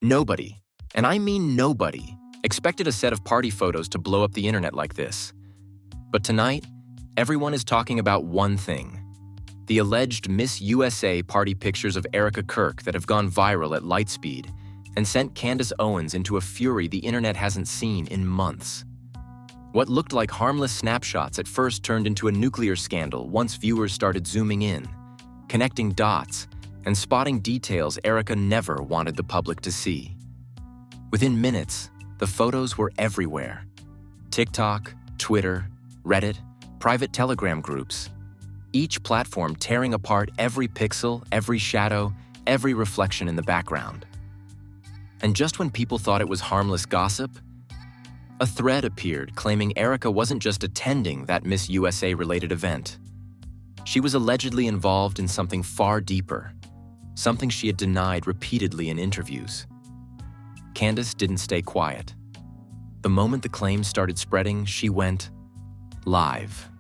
Nobody, and I mean nobody, expected a set of party photos to blow up the internet like this. But tonight, everyone is talking about one thing: the alleged Miss USA party pictures of Erika Kirk that have gone viral at light speed and sent Candace Owens into a fury the internet hasn't seen in months. What looked like harmless snapshots at first turned into a nuclear scandal once viewers started zooming in, connecting dots, and spotting details Erika never wanted the public to see. Within minutes, the photos were everywhere. TikTok, Twitter, Reddit, private Telegram groups, each platform tearing apart every pixel, every shadow, every reflection in the background. And just when people thought it was harmless gossip, a thread appeared claiming Erika wasn't just attending that Miss USA-related event. She was allegedly involved in something far deeper, something she had denied repeatedly in interviews. Candace didn't stay quiet. The moment the claims started spreading, she went live.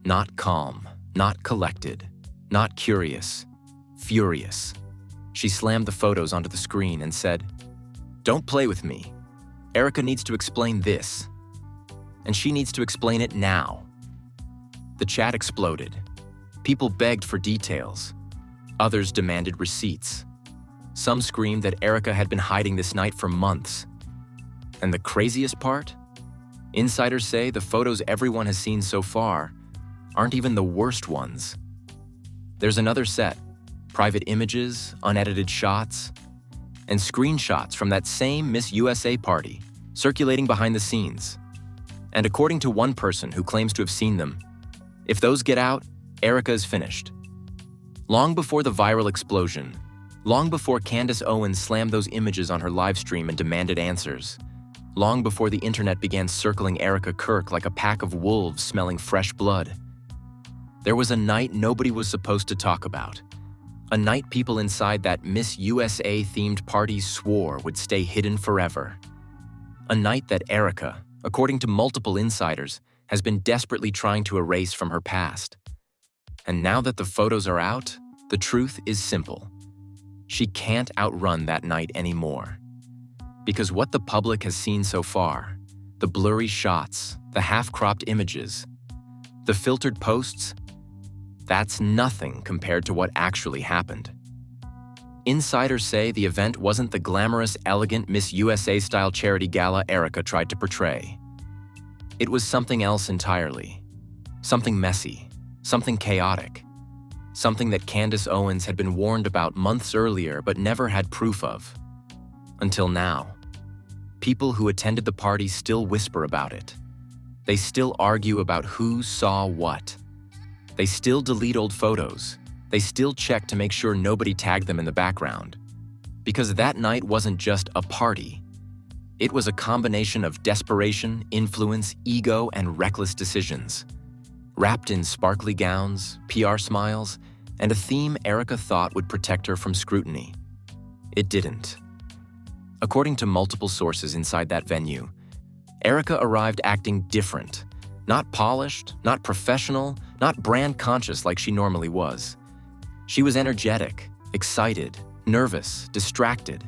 Not calm, not collected, not curious, furious. She slammed the photos onto the screen and said, "Don't play with me. Erika needs to explain this. And she needs to explain it now." The chat exploded. People begged for details. Others demanded receipts. Some screamed that Erika had been hiding this night for months. And the craziest part? Insiders say the photos everyone has seen so far aren't even the worst ones. There's another set: private images, unedited shots, and screenshots from that same Miss USA party circulating behind the scenes. And according to one person who claims to have seen them, if those get out, Erika is finished. Long before the viral explosion, long before Candace Owens slammed those images on her live stream and demanded answers, long before the internet began circling Erika Kirk like a pack of wolves smelling fresh blood, there was a night nobody was supposed to talk about. A night people inside that Miss USA-themed party swore would stay hidden forever. A night that Erika, according to multiple insiders, has been desperately trying to erase from her past. And now that the photos are out, the truth is simple. She can't outrun that night anymore. Because what the public has seen so far, the blurry shots, the half-cropped images, the filtered posts, that's nothing compared to what actually happened. Insiders say the event wasn't the glamorous, elegant Miss USA-style charity gala Erika tried to portray. It was something else entirely. Something messy, something chaotic, something that Candace Owens had been warned about months earlier but never had proof of. Until now. People who attended the party still whisper about it. They still argue about who saw what. They still delete old photos. They still check to make sure nobody tagged them in the background. Because that night wasn't just a party. It was a combination of desperation, influence, ego, and reckless decisions. Wrapped in sparkly gowns, PR smiles, and a theme Erika thought would protect her from scrutiny. It didn't. According to multiple sources inside that venue, Erika arrived acting different. Not polished, not professional, not brand conscious like she normally was. She was energetic, excited, nervous, distracted.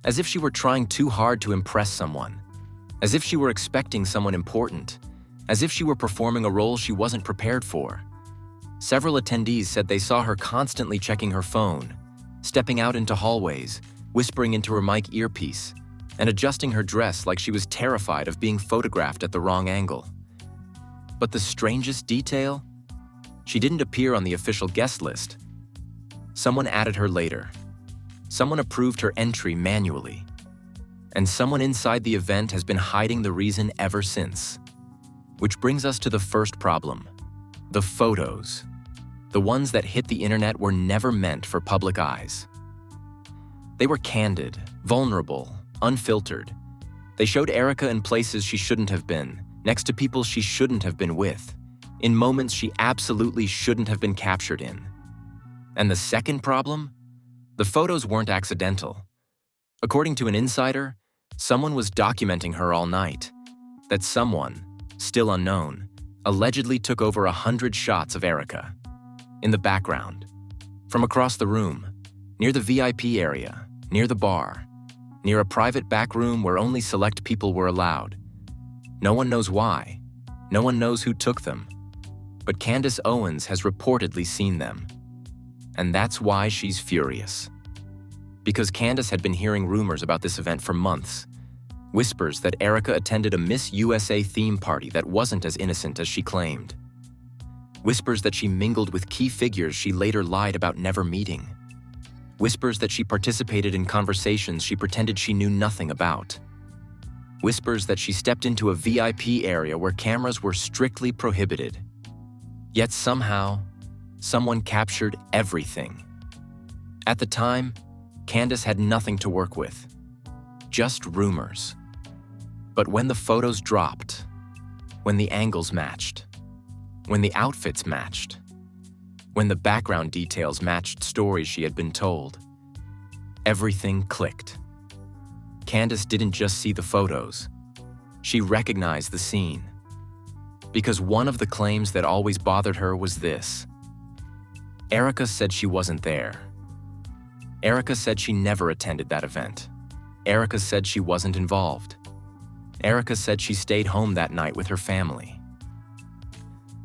As if she were trying too hard to impress someone. As if she were expecting someone important. As if she were performing a role she wasn't prepared for. Several attendees said they saw her constantly checking her phone, stepping out into hallways, whispering into her mic earpiece, and adjusting her dress like she was terrified of being photographed at the wrong angle. But the strangest detail? She didn't appear on the official guest list. Someone added her later. Someone approved her entry manually. And someone inside the event has been hiding the reason ever since. Which brings us to the first problem: the photos. The ones that hit the internet were never meant for public eyes. They were candid, vulnerable, unfiltered. They showed Erika in places she shouldn't have been, next to people she shouldn't have been with, in moments she absolutely shouldn't have been captured in. And the second problem? The photos weren't accidental. According to an insider, someone was documenting her all night. That someone, still unknown, allegedly took over 100 shots of Erika. In the background, from across the room, near the VIP area, near the bar, near a private back room where only select people were allowed. No one knows why. No one knows who took them. But Candace Owens has reportedly seen them. And that's why she's furious. Because Candace had been hearing rumors about this event for months. Whispers that Erika attended a Miss USA theme party that wasn't as innocent as she claimed. Whispers that she mingled with key figures she later lied about never meeting. Whispers that she participated in conversations she pretended she knew nothing about. Whispers that she stepped into a VIP area where cameras were strictly prohibited. Yet somehow, someone captured everything. At the time, Candace had nothing to work with. Just rumors. But when the photos dropped, when the angles matched, when the outfits matched, when the background details matched stories she had been told, everything clicked. Candace didn't just see the photos. She recognized the scene. Because one of the claims that always bothered her was this. Erika said she wasn't there. Erika said she never attended that event. Erika said she wasn't involved. Erika said she stayed home that night with her family.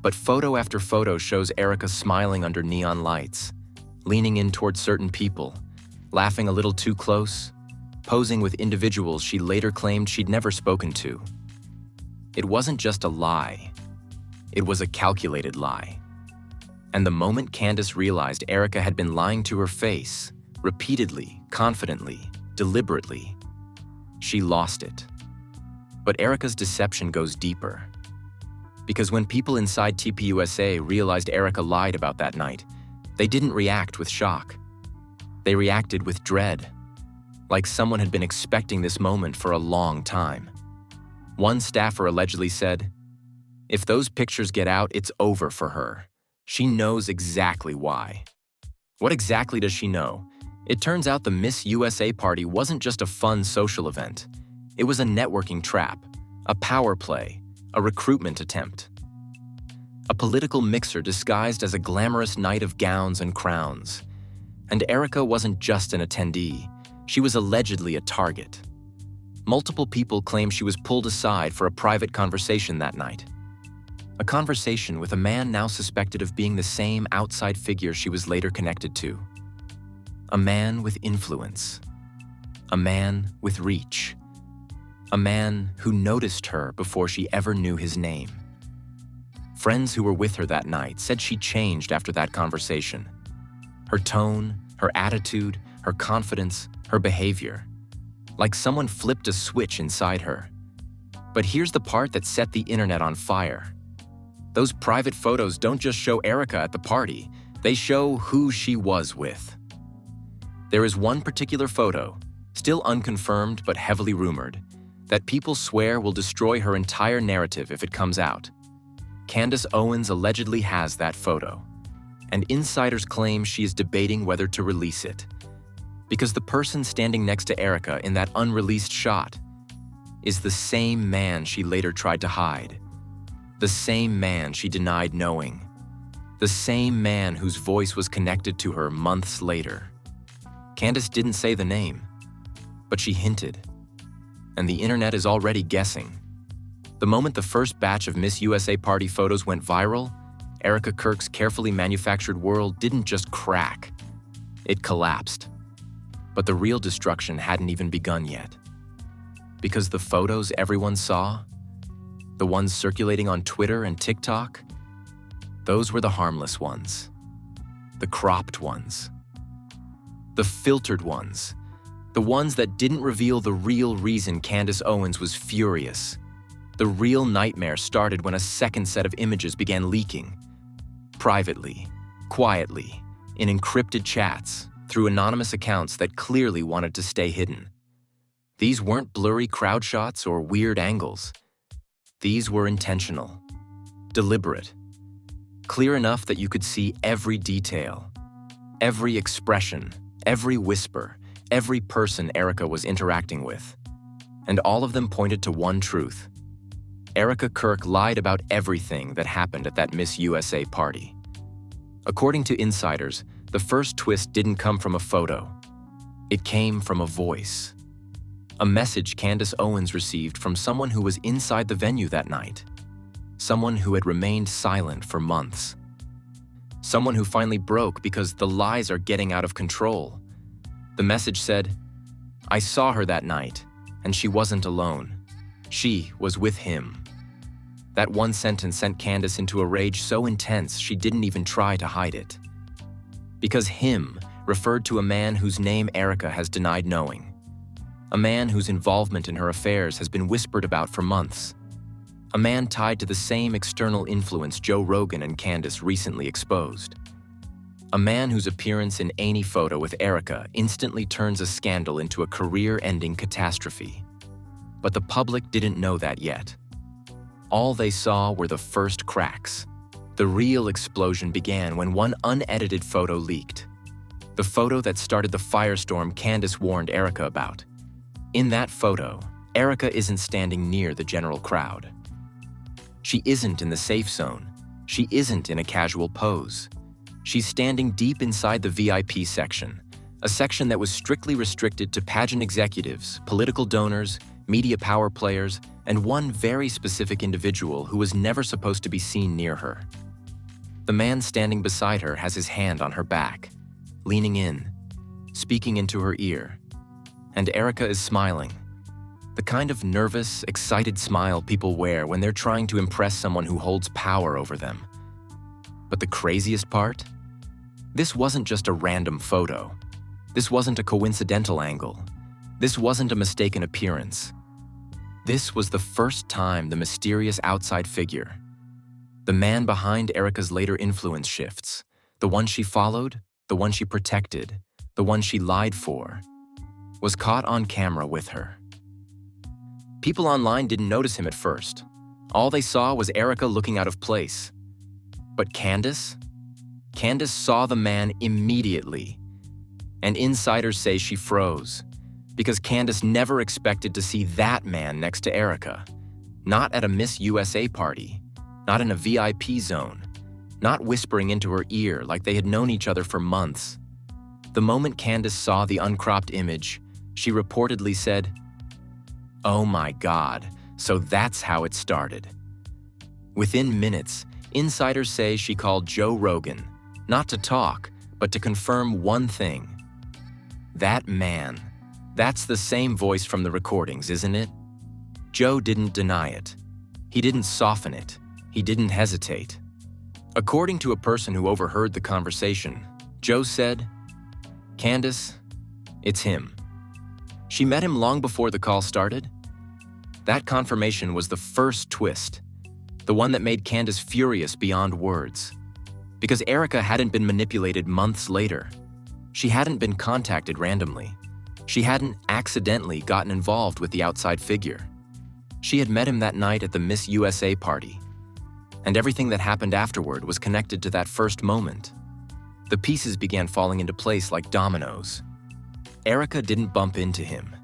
But photo after photo shows Erika smiling under neon lights, leaning in toward certain people, laughing a little too close, posing with individuals she later claimed she'd never spoken to. It wasn't just a lie. It was a calculated lie. And the moment Candace realized Erika had been lying to her face, repeatedly, confidently, deliberately, she lost it. But Erika's deception goes deeper. Because when people inside tpusa realized Erika lied about that night, they didn't react with shock. They reacted with dread, like someone had been expecting this moment for a long time. One staffer allegedly said, "If those pictures get out, it's over for her. She knows exactly why." What exactly does she know? It turns out the Miss USA party wasn't just a fun social event. It was a networking trap, a power play, a recruitment attempt. A political mixer disguised as a glamorous night of gowns and crowns. And Erika wasn't just an attendee, she was allegedly a target. Multiple people claim she was pulled aside for a private conversation that night. A conversation with a man now suspected of being the same outside figure she was later connected to. A man with influence. A man with reach. A man who noticed her before she ever knew his name. Friends who were with her that night said she changed after that conversation. Her tone, her attitude, her confidence, her behavior. Like someone flipped a switch inside her. But here's the part that set the internet on fire. Those private photos don't just show Erika at the party, they show who she was with. There is one particular photo, still unconfirmed but heavily rumored, that people swear will destroy her entire narrative if it comes out. Candace Owens allegedly has that photo, and insiders claim she is debating whether to release it. Because the person standing next to Erika in that unreleased shot is the same man she later tried to hide. The same man she denied knowing. The same man whose voice was connected to her months later. Candace didn't say the name, but she hinted. And the internet is already guessing. The moment the first batch of Miss USA party photos went viral, Erika Kirk's carefully manufactured world didn't just crack. It collapsed. But the real destruction hadn't even begun yet. Because the photos everyone saw, the ones circulating on Twitter and TikTok, those were the harmless ones. The cropped ones. The filtered ones. The ones that didn't reveal the real reason Candace Owens was furious. The real nightmare started when a second set of images began leaking. Privately, quietly, in encrypted chats, through anonymous accounts that clearly wanted to stay hidden. These weren't blurry crowd shots or weird angles. These were intentional, deliberate, clear enough that you could see every detail, every expression, every whisper, every person Erika was interacting with. And all of them pointed to one truth. Erika Kirk lied about everything that happened at that Miss USA party. According to insiders, the first twist didn't come from a photo. It came from a voice. A message Candace Owens received from someone who was inside the venue that night. Someone who had remained silent for months. Someone who finally broke because the lies are getting out of control. The message said, "I saw her that night, and she wasn't alone. She was with him." That one sentence sent Candace into a rage so intense she didn't even try to hide it. Because him referred to a man whose name Erika has denied knowing. A man whose involvement in her affairs has been whispered about for months. A man tied to the same external influence Joe Rogan and Candace recently exposed. A man whose appearance in any photo with Erika instantly turns a scandal into a career-ending catastrophe. But the public didn't know that yet. All they saw were the first cracks. The real explosion began when one unedited photo leaked. The photo that started the firestorm Candace warned Erika about. In that photo, Erika isn't standing near the general crowd. She isn't in the safe zone. She isn't in a casual pose. She's standing deep inside the VIP section, a section that was strictly restricted to pageant executives, political donors, media power players, and one very specific individual who was never supposed to be seen near her. The man standing beside her has his hand on her back, leaning in, speaking into her ear, and Erika is smiling. The kind of nervous, excited smile people wear when they're trying to impress someone who holds power over them. But the craziest part? This wasn't just a random photo. This wasn't a coincidental angle. This wasn't a mistaken appearance. This was the first time the mysterious outside figure, the man behind Erika's later influence shifts, the one she followed, the one she protected, the one she lied for, was caught on camera with her. People online didn't notice him at first. All they saw was Erika looking out of place. But Candace? Candace saw the man immediately. And insiders say she froze, because Candace never expected to see that man next to Erika. Not at a Miss USA party, not in a VIP zone, not whispering into her ear like they had known each other for months. The moment Candace saw the uncropped image, she reportedly said, "Oh my God, so that's how it started." Within minutes, insiders say she called Joe Rogan, not to talk, but to confirm one thing. That man, that's the same voice from the recordings, isn't it? Joe didn't deny it. He didn't soften it. He didn't hesitate. According to a person who overheard the conversation, Joe said, "Candace, it's him." She met him long before the call started. That confirmation was the first twist, the one that made Candace furious beyond words. Because Erika hadn't been manipulated months later. She hadn't been contacted randomly. She hadn't accidentally gotten involved with the outside figure. She had met him that night at the Miss USA party. And everything that happened afterward was connected to that first moment. The pieces began falling into place like dominoes. Erika didn't bump into him.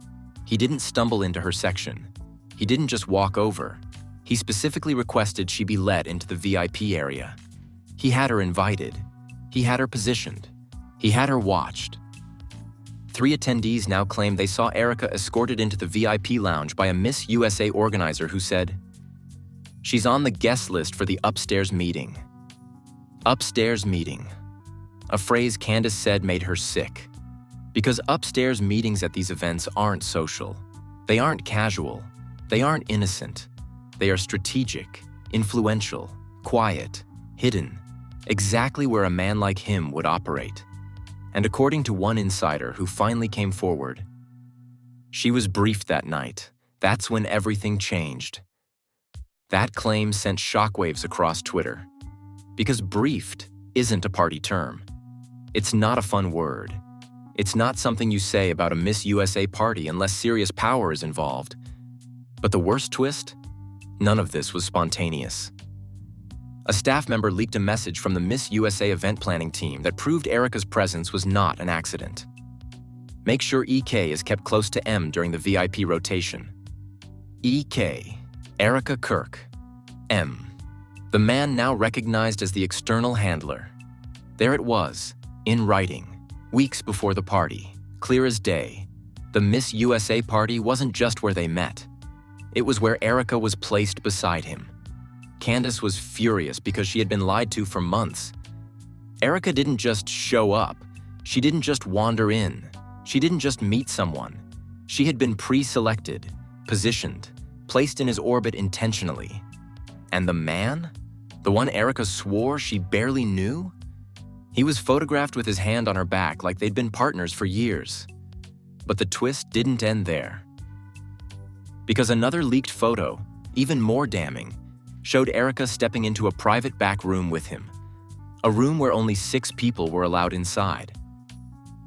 He didn't stumble into her section. He didn't just walk over. He specifically requested she be let into the VIP area. He had her invited. He had her positioned. He had her watched. 3 attendees now claim they saw Erika escorted into the VIP lounge by a Miss USA organizer who said, "She's on the guest list for the upstairs meeting." Upstairs meeting. A phrase Candace said made her sick. Because upstairs meetings at these events aren't social. They aren't casual. They aren't innocent. They are strategic, influential, quiet, hidden, exactly where a man like him would operate. And according to one insider who finally came forward, she was briefed that night. That's when everything changed. That claim sent shockwaves across Twitter. Because briefed isn't a party term. It's not a fun word. It's not something you say about a Miss USA party unless serious power is involved. But the worst twist? None of this was spontaneous. A staff member leaked a message from the Miss USA event planning team that proved Erika's presence was not an accident. Make sure EK is kept close to M during the VIP rotation. EK, Erika Kirk, M. The man now recognized as the external handler. There it was, in writing, weeks before the party, clear as day. The Miss USA party wasn't just where they met. It was where Erika was placed beside him. Candace was furious because she had been lied to for months. Erika didn't just show up. She didn't just wander in. She didn't just meet someone. She had been pre-selected, positioned, placed in his orbit intentionally. And the man? The one Erika swore she barely knew? He was photographed with his hand on her back like they'd been partners for years. But the twist didn't end there. Because another leaked photo, even more damning, showed Erika stepping into a private back room with him. A room where only 6 people were allowed inside.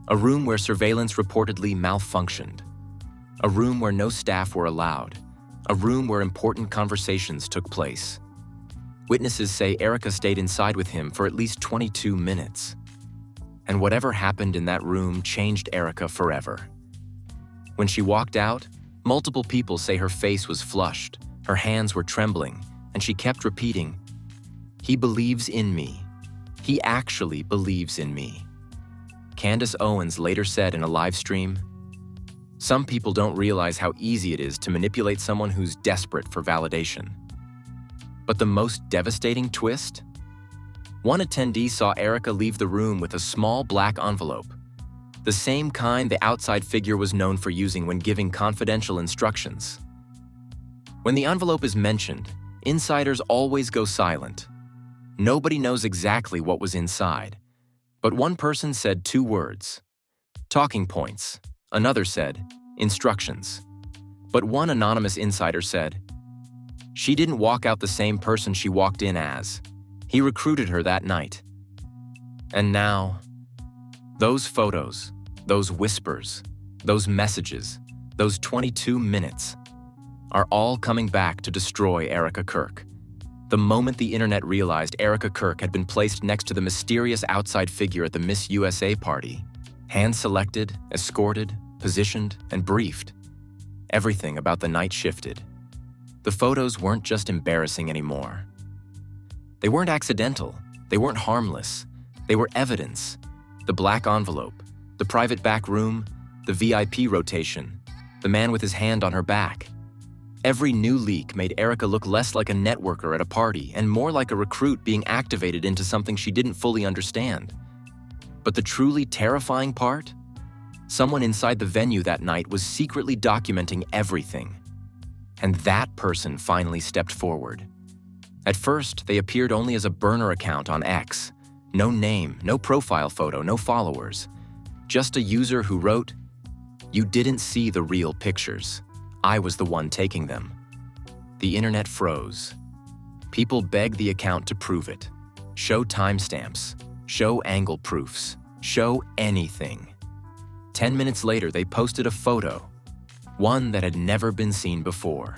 A room where surveillance reportedly malfunctioned. A room where no staff were allowed. A room where important conversations took place. Witnesses say Erika stayed inside with him for at least 22 minutes. And whatever happened in that room changed Erika forever. When she walked out, multiple people say her face was flushed, her hands were trembling, and she kept repeating, "He believes in me. He actually believes in me." Candace Owens later said in a live stream, "Some people don't realize how easy it is to manipulate someone who's desperate for validation." But the most devastating twist? One attendee saw Erika leave the room with a small black envelope, the same kind the outside figure was known for using when giving confidential instructions. When the envelope is mentioned, insiders always go silent. Nobody knows exactly what was inside, but one person said 2 words, "talking points." Another said, "instructions." But one anonymous insider said, "She didn't walk out the same person she walked in as. He recruited her that night." And now, those photos, those whispers, those messages, those 22 minutes, are all coming back to destroy Erika Kirk. The moment the internet realized Erika Kirk had been placed next to the mysterious outside figure at the Miss USA party, hand-selected, escorted, positioned, and briefed, everything about the night shifted. The photos weren't just embarrassing anymore. They weren't accidental. They weren't harmless. They were evidence. The black envelope, the private back room, the VIP rotation, the man with his hand on her back. Every new leak made Erika look less like a networker at a party and more like a recruit being activated into something she didn't fully understand. But the truly terrifying part? Someone inside the venue that night was secretly documenting everything. And that person finally stepped forward. At first, they appeared only as a burner account on X. No name, no profile photo, no followers. Just a user who wrote, "You didn't see the real pictures. I was the one taking them." The internet froze. People begged the account to prove it. Show timestamps. Show angle proofs. Show anything. 10 minutes later, they posted a photo. One that had never been seen before.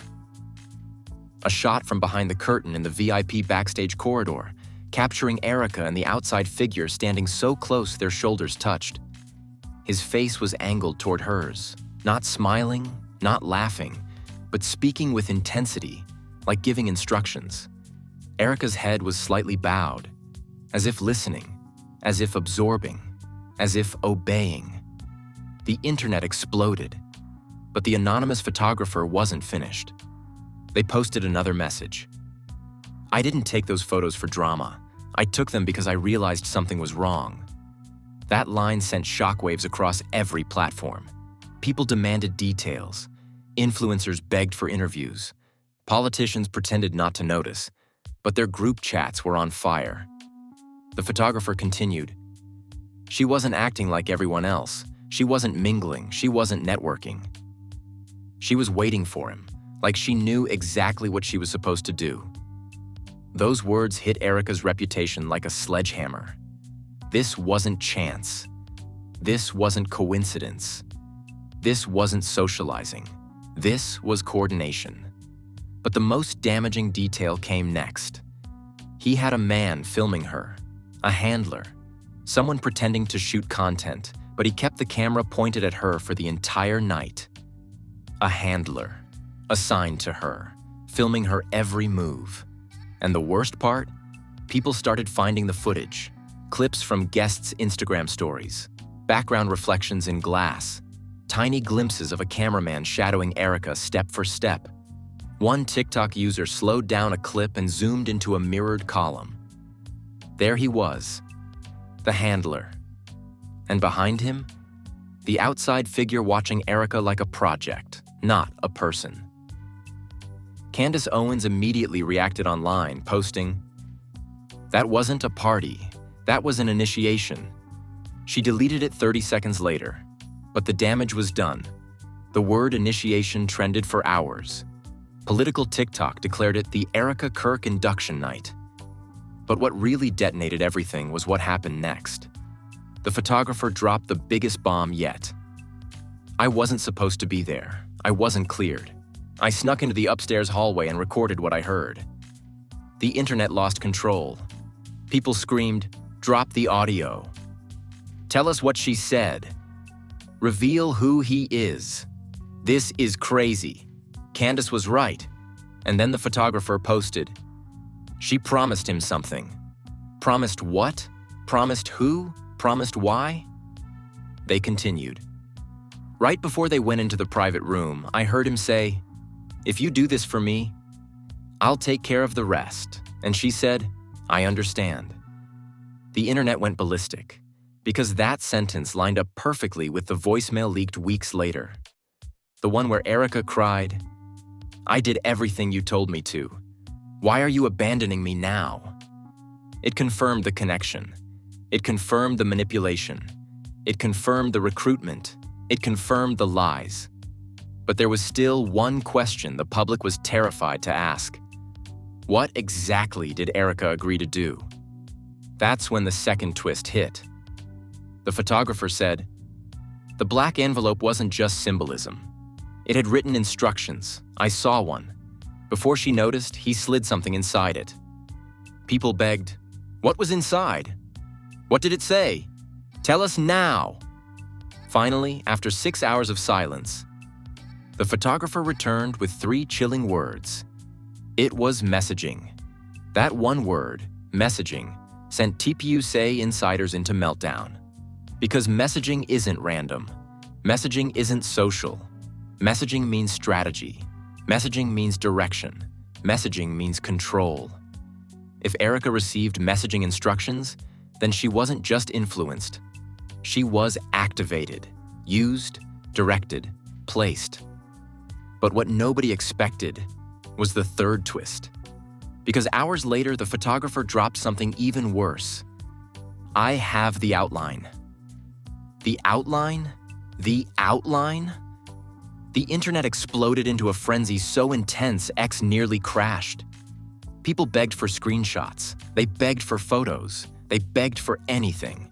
A shot from behind the curtain in the VIP backstage corridor, capturing Erika and the outside figure standing so close their shoulders touched. His face was angled toward hers, not smiling, not laughing, but speaking with intensity, like giving instructions. Erika's head was slightly bowed, as if listening, as if absorbing, as if obeying. The internet exploded, but the anonymous photographer wasn't finished. They posted another message. "I didn't take those photos for drama. I took them because I realized something was wrong." That line sent shockwaves across every platform. People demanded details. Influencers begged for interviews. Politicians pretended not to notice, but their group chats were on fire. The photographer continued, "She wasn't acting like everyone else. She wasn't mingling. She wasn't networking. She was waiting for him, like she knew exactly what she was supposed to do." Those words hit Erika's reputation like a sledgehammer. This wasn't chance. This wasn't coincidence. This wasn't socializing. This was coordination. But the most damaging detail came next. He had a man filming her, a handler, someone pretending to shoot content, but he kept the camera pointed at her for the entire night. A handler, assigned to her, filming her every move. And the worst part? People started finding the footage, clips from guests' Instagram stories, background reflections in glass, Tiny glimpses of a cameraman shadowing Erika step for step. One TikTok user slowed down a clip and zoomed into a mirrored column. There he was, the handler. And behind him, the outside figure watching Erika like a project, not a person. Candace Owens immediately reacted online, posting, "That wasn't a party, that was an initiation." She deleted it 30 seconds later, but the damage was done. The word initiation trended for hours. Political TikTok declared it the Erika Kirk induction night. But what really detonated everything was what happened next. The photographer dropped the biggest bomb yet. "I wasn't supposed to be there. I wasn't cleared. I snuck into the upstairs hallway and recorded what I heard." The internet lost control. People screamed, "Drop the audio. Tell us what she said. Reveal who he is. This is crazy. Candace was right." And then the photographer posted, "She promised him something." Promised what? Promised who? Promised why? They continued. Right before they went into the private room, I heard him say, "If you do this for me, I'll take care of the rest." And she said, "I understand." The internet went ballistic, because that sentence lined up perfectly with the voicemail leaked weeks later. The one where Erika cried, "I did everything you told me to. Why are you abandoning me now?" It confirmed the connection. It confirmed the manipulation. It confirmed the recruitment. It confirmed the lies. But there was still one question the public was terrified to ask. What exactly did Erika agree to do? That's when the second twist hit. The photographer said, "The black envelope wasn't just symbolism. It had written instructions. I saw one. Before she noticed, he slid something inside it." People begged, "What was inside? What did it say? Tell us now." Finally, after 6 hours of silence, the photographer returned with 3 chilling words. It was messaging. That one word, messaging, sent tpusa insiders into meltdown. Because messaging isn't random. Messaging isn't social. Messaging means strategy. Messaging means direction. Messaging means control. If Erika received messaging instructions, then she wasn't just influenced. She was activated, used, directed, placed. But what nobody expected was the third twist. Because hours later, the photographer dropped something even worse. "I have the outline." The outline? The outline? The internet exploded into a frenzy so intense X nearly crashed. People begged for screenshots. They begged for photos. They begged for anything.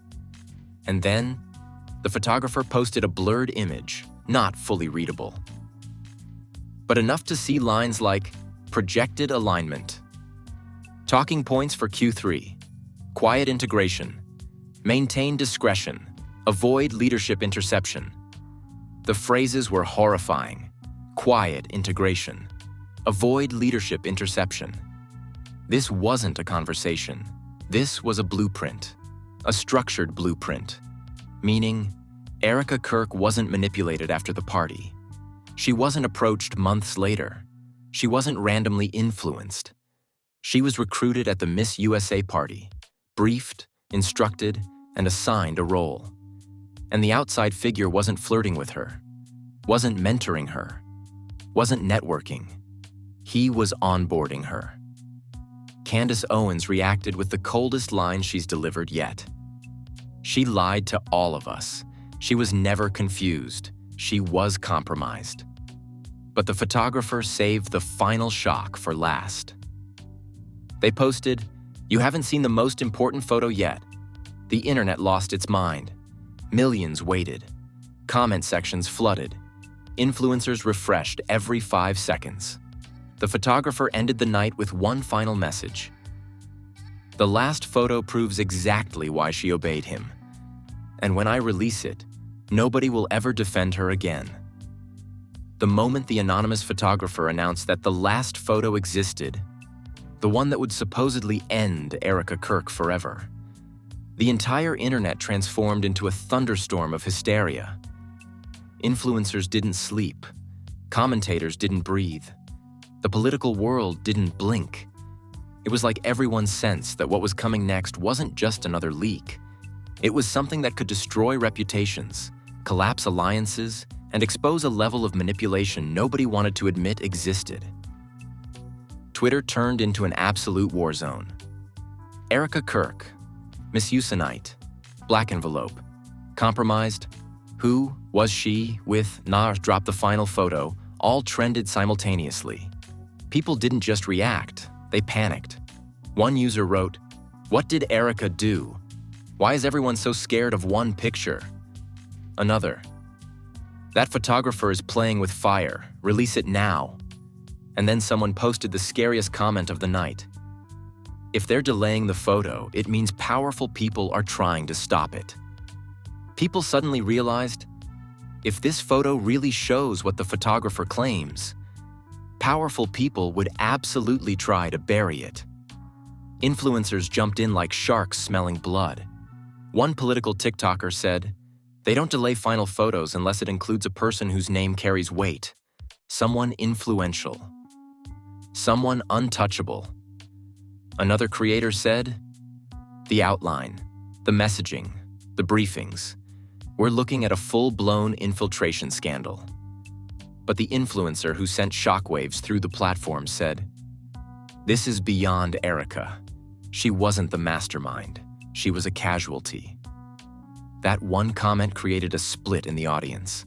And then, the photographer posted a blurred image, not fully readable, but enough to see lines like projected alignment. Talking points for Q3: quiet integration, maintain discretion, avoid leadership interception. The phrases were horrifying. Quiet integration, avoid leadership interception. This wasn't a conversation. This was a blueprint, a structured blueprint, meaning Erika Kirk wasn't manipulated after the party. She wasn't approached months later. She wasn't randomly influenced. She was recruited at the Miss USA party, briefed, instructed, and assigned a role. And the outside figure wasn't flirting with her, wasn't mentoring her, wasn't networking. He was onboarding her. Candace Owens reacted with the coldest line she's delivered yet. She lied to all of us. She was never confused. She was compromised. But the photographer saved the final shock for last. They posted, "You haven't seen the most important photo yet." The internet lost its mind. Millions waited. Comment sections flooded. Influencers refreshed every 5 seconds. The photographer ended the night with one final message. "The last photo proves exactly why she obeyed him. And when I release it, nobody will ever defend her again." The moment the anonymous photographer announced that the last photo existed, the one that would supposedly end Erika Kirk forever, the entire internet transformed into a thunderstorm of hysteria. Influencers didn't sleep. Commentators didn't breathe. The political world didn't blink. It was like everyone sensed that what was coming next wasn't just another leak. It was something that could destroy reputations, collapse alliances, and expose a level of manipulation nobody wanted to admit existed. Twitter turned into an absolute war zone. Erika Kirk, Miss Usanite, Black Envelope, Compromised, Who Was She, with Nar dropped the final photo, all trended simultaneously. People didn't just react, they panicked. One user wrote, "What did Erika do? Why is everyone so scared of one picture?" Another, "That photographer is playing with fire, release it now." And then someone posted the scariest comment of the night. If they're delaying the photo, it means powerful people are trying to stop it. People suddenly realized, if this photo really shows what the photographer claims, powerful people would absolutely try to bury it. Influencers jumped in like sharks smelling blood. One political TikToker said, "They don't delay final photos unless it includes a person whose name carries weight. Someone influential. Someone untouchable." Another creator said, "The outline, the messaging, the briefings. We're looking at a full-blown infiltration scandal." But the influencer who sent shockwaves through the platform said, "This is beyond Erika. She wasn't the mastermind. She was a casualty." That one comment created a split in the audience.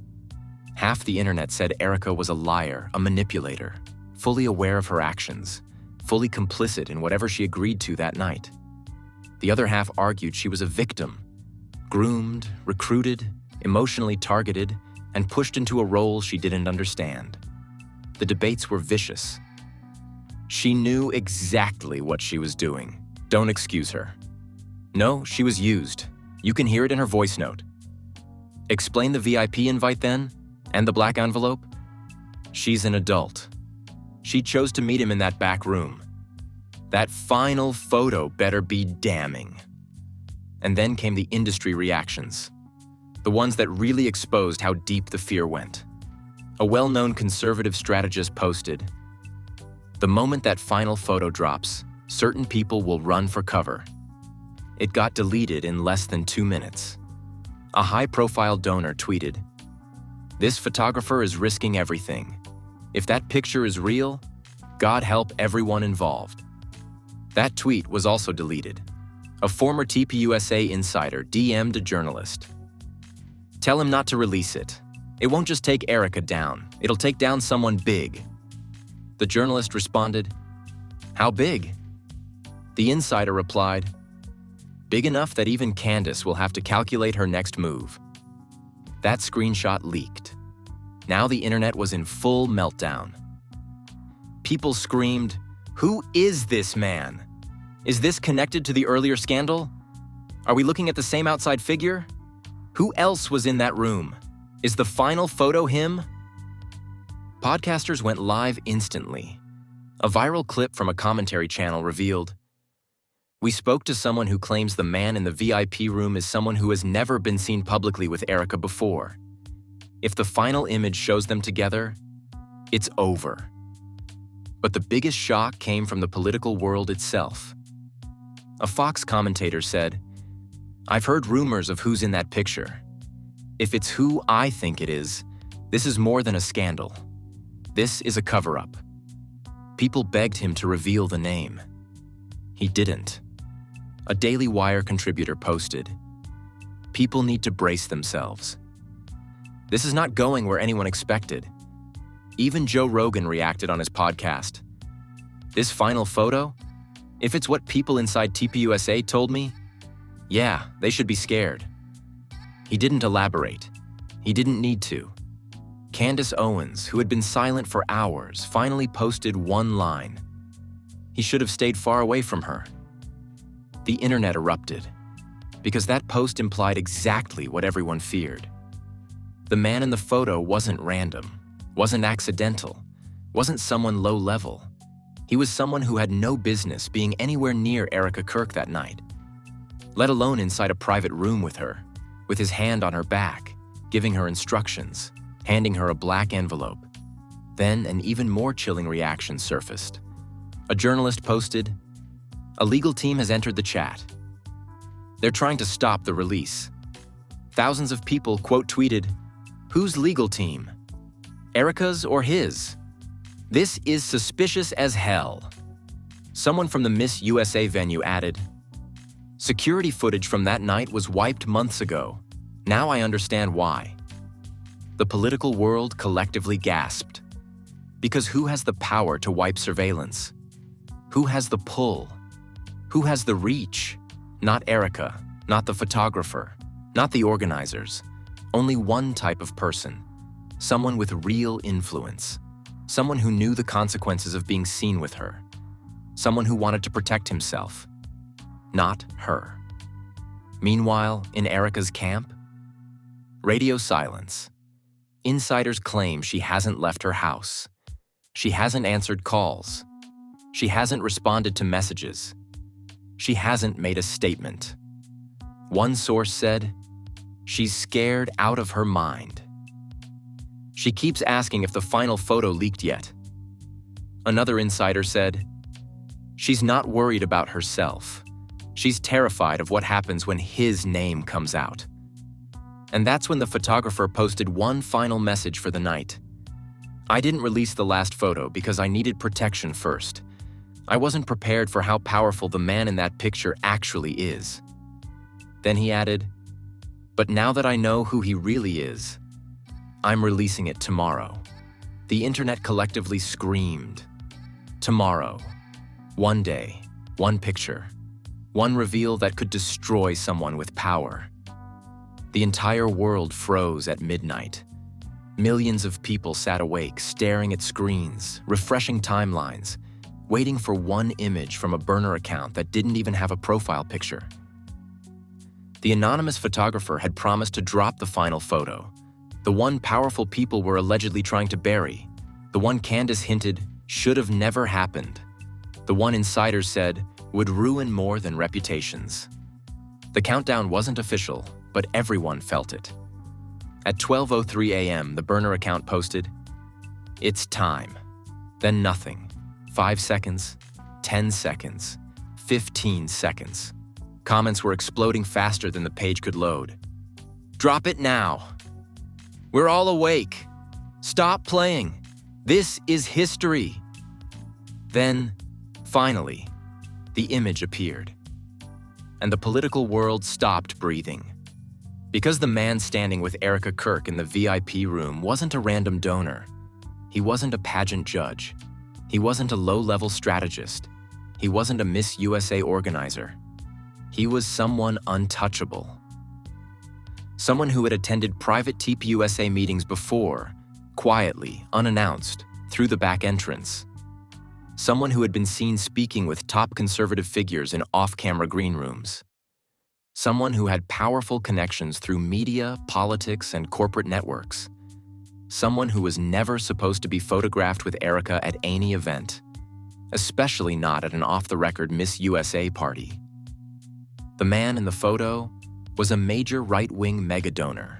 Half the internet said Erika was a liar, a manipulator, fully aware of her actions, fully complicit in whatever she agreed to that night. The other half argued she was a victim, groomed, recruited, emotionally targeted, and pushed into a role she didn't understand. The debates were vicious. She knew exactly what she was doing. Don't excuse her. No, she was used. You can hear it in her voice note. Explain the VIP invite then, and the black envelope? She's an adult. She chose to meet him in that back room. That final photo better be damning. And then came the industry reactions. The ones that really exposed how deep the fear went. A well-known conservative strategist posted, "The moment that final photo drops, certain people will run for cover." It got deleted in less than 2 minutes. A high-profile donor tweeted, "This photographer is risking everything. If that picture is real, God help everyone involved." That tweet was also deleted. A former tpusa insider DM'd a journalist. "Tell him not to release it. It won't just take Erika down, it'll take down someone big." The journalist responded, "How big?" The insider replied, "Big enough that even Candace will have to calculate her next move." That screenshot leaked. Now the internet was in full meltdown. People screamed, "Who is this man? Is this connected to the earlier scandal? Are we looking at the same outside figure? Who else was in that room? Is the final photo him?" Podcasters went live instantly. A viral clip from a commentary channel revealed, "We spoke to someone who claims the man in the VIP room is someone who has never been seen publicly with Erika before. If the final image shows them together, it's over." But the biggest shock came from the political world itself. A Fox commentator said, "I've heard rumors of who's in that picture. If it's who I think it is, this is more than a scandal. This is a cover-up." People begged him to reveal the name. He didn't. A Daily Wire contributor posted, "People need to brace themselves. This is not going where anyone expected." Even Joe Rogan reacted on his podcast. "This final photo? If it's what people inside tpusa told me, yeah, they should be scared." He didn't elaborate. He didn't need to. Candace Owens, who had been silent for hours, finally posted one line. He should have stayed far away from her. The internet erupted, because that post implied exactly what everyone feared. The man in the photo wasn't random, wasn't accidental, wasn't someone low-level. He was someone who had no business being anywhere near Erika Kirk that night, let alone inside a private room with her, with his hand on her back, giving her instructions, handing her a black envelope. Then an even more chilling reaction surfaced. A journalist posted, "A legal team has entered the chat. They're trying to stop the release." Thousands of people quote tweeted, "Whose legal team? Erika's or his? This is suspicious as hell." Someone from the Miss USA venue added, "Security footage from that night was wiped months ago. Now I understand why." The political world collectively gasped. Because who has the power to wipe surveillance? Who has the pull? Who has the reach? Not Erika, not the photographer, not the organizers. Only one type of person. Someone with real influence. Someone who knew the consequences of being seen with her. Someone who wanted to protect himself. Not her. Meanwhile, in Erika's camp, radio silence. Insiders claim she hasn't left her house. She hasn't answered calls. She hasn't responded to messages. She hasn't made a statement. One source said, "She's scared out of her mind." She keeps asking if the final photo leaked yet. Another insider said, "She's not worried about herself. She's terrified of what happens when his name comes out." And that's when the photographer posted one final message for the night. "I didn't release the last photo because I needed protection first. I wasn't prepared for how powerful the man in that picture actually is." Then he added, "But now that I know who he really is, I'm releasing it tomorrow." The internet collectively screamed. Tomorrow. One day, one picture, one reveal that could destroy someone with power. The entire world froze at midnight. Millions of people sat awake, staring at screens, refreshing timelines, waiting for one image from a burner account that didn't even have a profile picture. The anonymous photographer had promised to drop the final photo, the one powerful people were allegedly trying to bury, the one Candace hinted should have never happened, the one insiders said would ruin more than reputations. The countdown wasn't official, but everyone felt it. At 12:03 a.m., the burner account posted, "It's time." Then nothing. 5 seconds, 10 seconds, 15 seconds. Comments were exploding faster than the page could load. "Drop it now. We're all awake. Stop playing. This is history." Then, finally, the image appeared. And the political world stopped breathing. Because the man standing with Erika Kirk in the VIP room wasn't a random donor. He wasn't a pageant judge. He wasn't a low-level strategist. He wasn't a Miss USA organizer. He was someone untouchable. Someone who had attended private tpusa meetings before, quietly, unannounced, through the back entrance. Someone who had been seen speaking with top conservative figures in off-camera green rooms. Someone who had powerful connections through media, politics, and corporate networks. Someone who was never supposed to be photographed with Erika at any event, especially not at an off-the-record Miss USA party. The man in the photo was a major right-wing megadonor,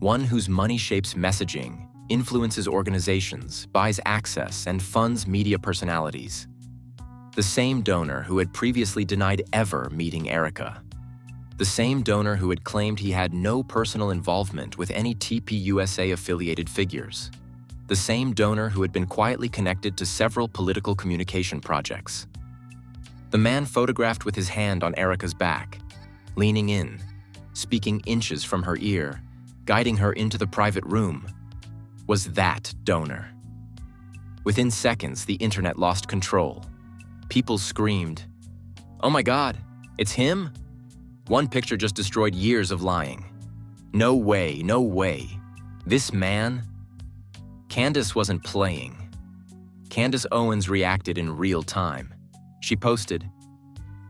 one whose money shapes messaging, influences organizations, buys access, and funds media personalities. The same donor who had previously denied ever meeting Erika. The same donor who had claimed he had no personal involvement with any tpusa-affiliated figures. The same donor who had been quietly connected to several political communication projects. The man photographed with his hand on Erika's back, leaning in, speaking inches from her ear, guiding her into the private room, was that donor. Within seconds, the internet lost control. People screamed, "Oh my God, it's him?" One picture just destroyed years of lying. No way, no way. This man? Candace wasn't playing. Candace Owens reacted in real time. She posted,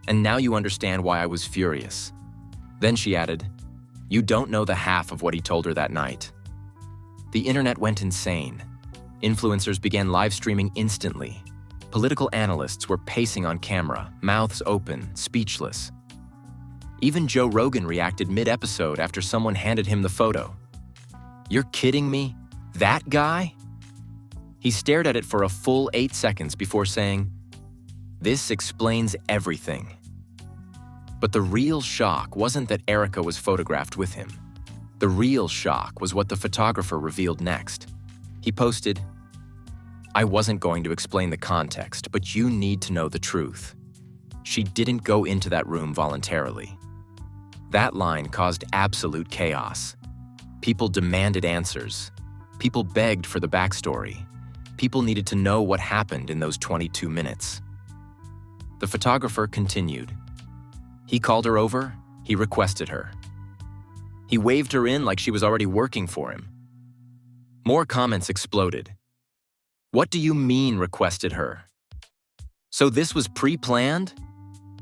"And now you understand why I was furious." Then she added, "You don't know the half of what he told her that night." The internet went insane. Influencers began live streaming instantly. Political analysts were pacing on camera, mouths open, speechless. Even Joe Rogan reacted mid-episode after someone handed him the photo. "You're kidding me? That guy? He stared at it for a full 8 seconds before saying, "This explains everything." But the real shock wasn't that Erika was photographed with him. The real shock was what the photographer revealed next. He posted, "I wasn't going to explain the context, but you need to know the truth. She didn't go into that room voluntarily." That line caused absolute chaos. People demanded answers. People begged for the backstory. People needed to know what happened in those 22 minutes. The photographer continued. He called her over. He requested her. He waved her in like she was already working for him. More comments exploded. "What do you mean requested her? So this was pre-planned?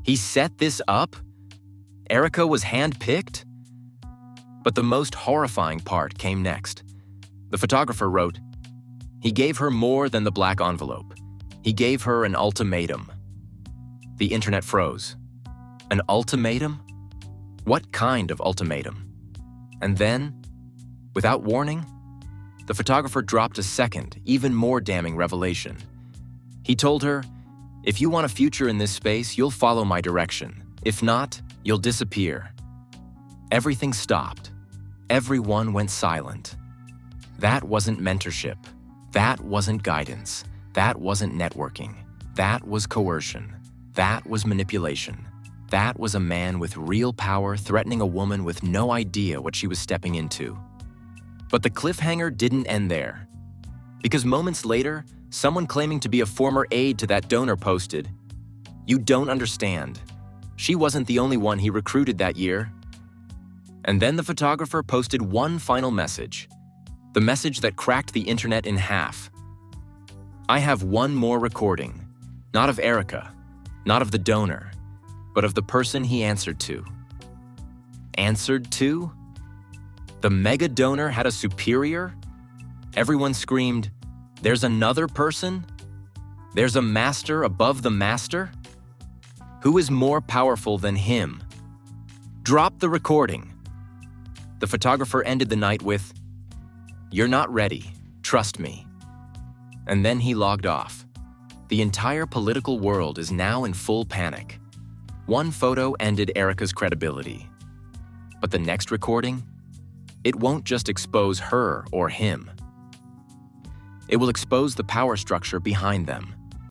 He set this up? Erika was hand-picked?" But the most horrifying part came next. The photographer wrote, "He gave her more than the black envelope. He gave her an ultimatum." The internet froze. An ultimatum? What kind of ultimatum? And then, without warning, the photographer dropped a second, even more damning revelation. He told her, "If you want a future in this space, you'll follow my direction. If not, you'll disappear." Everything stopped. Everyone went silent. That wasn't mentorship. That wasn't guidance. That wasn't networking. That was coercion. That was manipulation. That was a man with real power threatening a woman with no idea what she was stepping into. But the cliffhanger didn't end there. Because moments later, someone claiming to be a former aide to that donor posted, "You don't understand. She wasn't the only one he recruited that year." And then the photographer posted one final message. The message that cracked the internet in half. "I have one more recording. Not of Erika, not of the donor, but of the person he answered to." Answered to? The mega donor had a superior? Everyone screamed, "There's another person? There's a master above the master? Who is more powerful than him? Drop the recording." The photographer ended the night with, "You're not ready. Trust me." And then he logged off. The entire political world is now in full panic. One photo ended Erika's credibility. But the next recording? It won't just expose her or him. It will expose the power structure behind them.